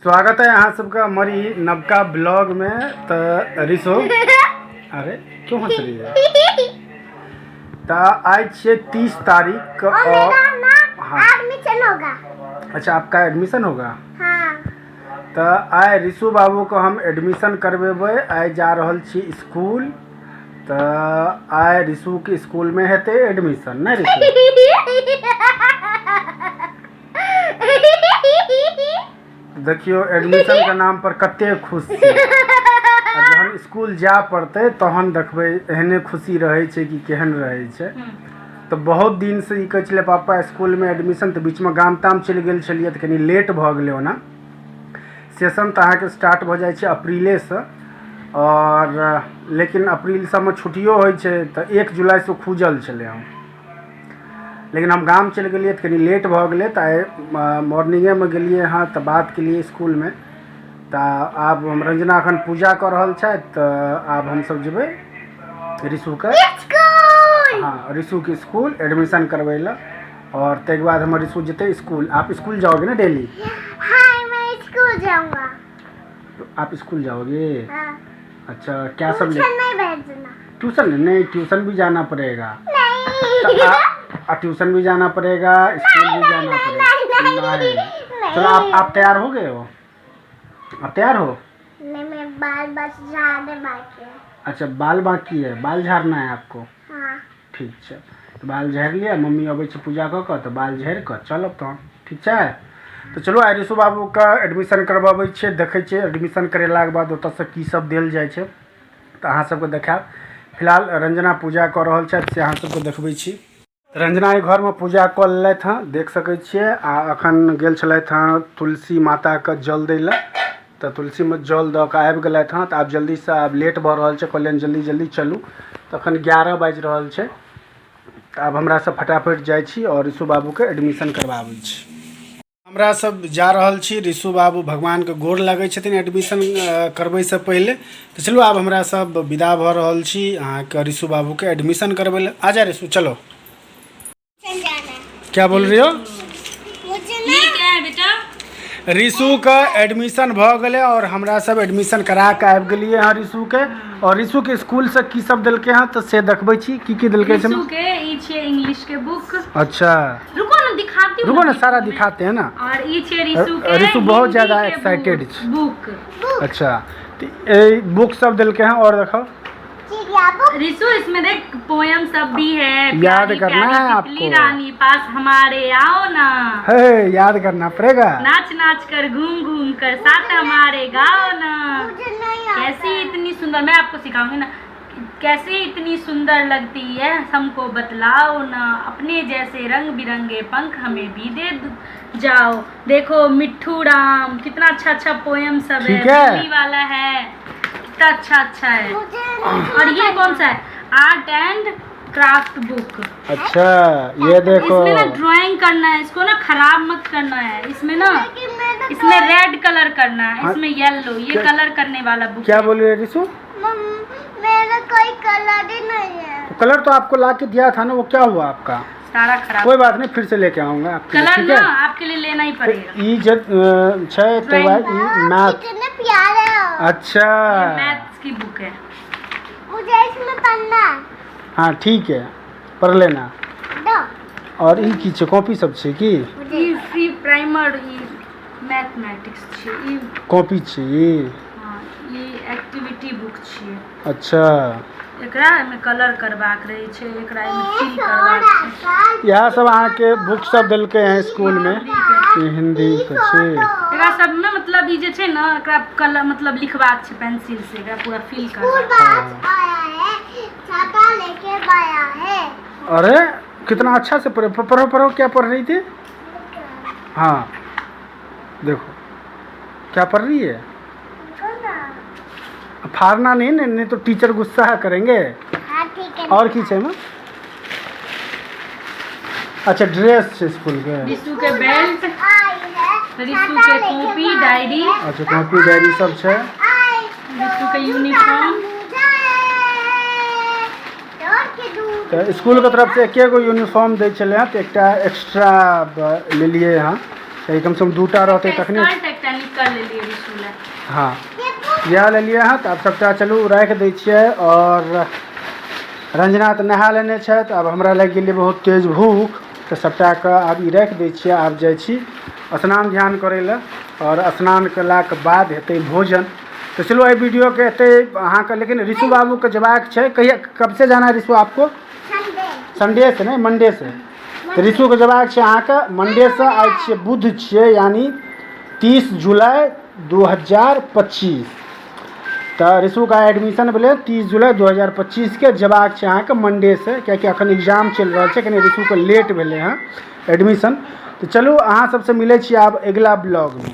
स्वागत है यहाँ सबका हमारी नवका ब्लॉग में। तो रिसो अरे क्यों हंस रही है? तो आज छे 30 तारीख और हाँ एडमिशन होगा। अच्छा आपका एडमिशन होगा। हाँ। तो आए रिसु बाबू को हम एडमिशन करवेबै। आए जा रहल छी स्कूल। तो आए रिसु के स्कूल में हेते एडमिशन नहीं रिसु? देखियो एडमिशन के नाम पर कते खुश छी। जहन स्कूल जा पड़ते तहन देखबै एहने खुशी रहे छै कि केहन रहे छै। तो बहुत दिन से ई कहै छलै पापा स्कूल में एडमिशन। तो बीच में गाम ताम चलि गेल छलियै तो कनी लेट भऽ गेलै ओना। सेशन तो अहाँके स्टार्ट भऽ जाइ छै अप्रैले से और लेकिन अप्रैल सबमे छुट्टियो होइ छै। तो 1 जुलाई से खुजल छलै हम, लेकिन हम गाम चलि गेलियै तऽ कनी लेट भऽ गेलै। तऽ आइ मॉर्निंगेमे गेलियै हँ तऽ बात केलियै स्कूलमे। तऽ आब हम रंजना एखन पूजा कऽ रहल छथि। तऽ आब हमसब जेबै रिसुके हाँ रिसुके स्कूल एडमिशन करबै लए। और ताहिके बाद हमर रिसु जेतै स्कूल। आप स्कूल जाओगे ना डेली? हाँ मैं स्कूल जाऊंगा। तो आप स्कूल जाओगे? हाँ। अच्छा क्या सब ट्यूशन नहीं भेजना। ट्यूशन नहीं, ट्यूशन भी जाना पड़ेगा। नहीं तो ट्यूशन भी जाना पड़ेगा, स्कूल भी जाना पड़ेगा। नहीं। चलो आप तैयार हो गए हो? आप तैयार हो? नहीं मैं बाल बस झाड़ने बाकी है। अच्छा बाल बाकी है, बाल झाड़ना है आपको? हाँ। ठीक है तो बाल झाड़ लिया। मम्मी अबै छै पूजा कऽ कऽ तऽ बाल झाड़ि कऽ चलब तहन। ठीक है तो चलो आइ रिसु बाबू का एडमिशन करबाबै छियै। देखै छियै एडमिशन करेलाके बाद ओतऽसँ की सब देल जाइ छै तऽ अहाँ सबके देखाएब। फिलहाल रंजना पूजा कऽ रहल छथि से अहाँ सबके देखबै छी। रंजना एहि घरमे पूजा कऽ लेलथि हँ, देख सकै छियै। आ एखन गेल छलथि हँ तुलसी माताके जल दै लए। तऽ तुलसीमे जल दऽ कऽ आबि गेलथि हँ। तऽ आब जल्दीसँ आब लेट भऽ रहल छै, कहलियनि जल्दी जल्दी चलू। तऽ एखन 11 बाजि रहल छै। तऽ आब हमरा सब फटाफट जाइ छी और रिसु बाबूके एडमिशन करबाबै छी। हमरा सब जा रहल छी। रिसु बाबू भगवानके गोर लागै छथिन एडमिशन करबैसँ पहिले। तऽ चलू आब हमरा सब विदा भऽ रहल छी अहाँके रिसु बाबूके एडमिशन करबै लए। आजा रिसु चलो। क्या बोल रही हो? मुझे क्या है बेटा? रिसु का एडमिशन भऽ गेलै और हमरा सब एडमिशन करा के आबि गेलियै हँ रिसु के। और रिसु के स्कूल से की सब देलकै हँ तऽ से देखबै छी की देलकै छै। रिसु के ई छै इंग्लिश के बुक। अच्छा रुको ना दिखाती हूँ। रुको ना सारा दिखाते हैं ना। और ई छै रिसु के रिसु बहुत हिंदी ज्यादा के एक्साइटेड छै। बुक। अच्छा तो बुक सब देलकै हँ और देखो रिसु इसमें देख पोयम सब भी है। याद प्यारी करना प्यारी है तितली आपको। रानी पास हमारे आओ ना। है याद करना पड़ेगा। नाच नाच कर घूम घूम कर साथ हमारे गाओ ना। मुझे नहीं आता। कैसी इतनी सुंदर, मैं आपको सिखाऊंगी ना। कैसे इतनी सुंदर लगती है हमको बतलाओ ना। अपने जैसे रंग बिरंगे पंख हमें भी दे जाओ। देखो मिट्ठू राम कितना अच्छा अच्छा पोयम सब है। हिंदी वाला है कितना अच्छा है। और ये कौन सा है? Art and craft book. अच्छा ये देखो इसमें ना ड्राइंग करना है, इसको ना खराब मत करना है। इसमें ना इसमें रेड कलर करना है, इसमें येलो, ये कलर करने वाला बुक। क्या बोल रही है रिसु? मेरा कोई कलर ही नहीं है। तो कलर तो आपको ला के दिया था ना, वो क्या हुआ आपका? सारा खराब। कोई बात नहीं फिर से लेके आऊंगा आपके लिए, कलर ठीक ना है? आपके लिए लेना ही पड़ेगा। ई जब छै तो भाई मैथ। कितने प्यारे हो। अच्छा मैथ्स की बुक है। मुझे इसमें पढ़ना है। हाँ ठीक है पढ़ लेना। दो। और ई की छै कॉपी सब छै की? ई फ्री प्राइमर ई मैथमेटिक्स छै। ई कॉपी छै ई? हाँ ई एक्टिविटी बुक छै। अच्छा एकरा में कलर करबाक रहे छै, एकरा में फिल करबाक छै। यह सब अहाँके बुक सब देलकै हैं स्कूल में? ई हिंदी के छै। एकरा सब में मतलब ई जे छै ना एकरा कलर मतलब लिखबाक छै पेंसिल से। एकरा पूरा फिल करबाक बस आया है, छाता लेके आया है। अरे कितना अच्छा से पढ़ो। क्या पढ़ रही थी? हाँ देखो क्या पढ़ रही है। फाड़ना नहीं तो टीचर गुस्सा करेंगे। हाँ ठीक है। और की चाहिए? अच्छा ड्रेस है स्कूल के। रिसु के बेल्ट, आई है। रिसु के कॉपी डायरी। अच्छा कॉपी डायरी सब है। रिसु के यूनिफॉर्म। तो स्कूल के तरफ से एक यूनिफॉर्म दै छलै हँ, तो एक एक्स्ट्रा ले लिए यहाँ। कम से कम 2टा रहते तखने। कर लेलिए रिशु ले। हाँ इएह लेलिए हँ। तऽ आब सबटा चलू राखि दै छियै। और रंजना तऽ नहा लेने छथि। आब हमरा लागि गेलै बहुत तेज भूख, तऽ सबटाके आब ई राखि दै छियै। आब जाइ छी स्नान ध्यान करै लए, और स्नान केलाके बाद हेतै भोजन। तो चलो ये वीडियो के एते अहाँ का, लेकिन रिशु बाबू के जबाक छै। कहिया कब से जाना है रिशु आपको? संडे से नहीं, मंडे से। तो रिशु के जबाक छै अहाँ का मंडे से। आज छियै बुध छियै, यानी 30 जुलाई 2025। तो रिशु का एडमिशन भेलै 30 जुलाई 2025 के। जबाक छै अहाँ के मंडे से, कियाकि अखन एग्जाम चल रहा है, कनी रिशु के लेट भेलै हँ एडमिशन। तो चलू अहाँ सबसे मिलै छी आब अगला ब्लॉग में।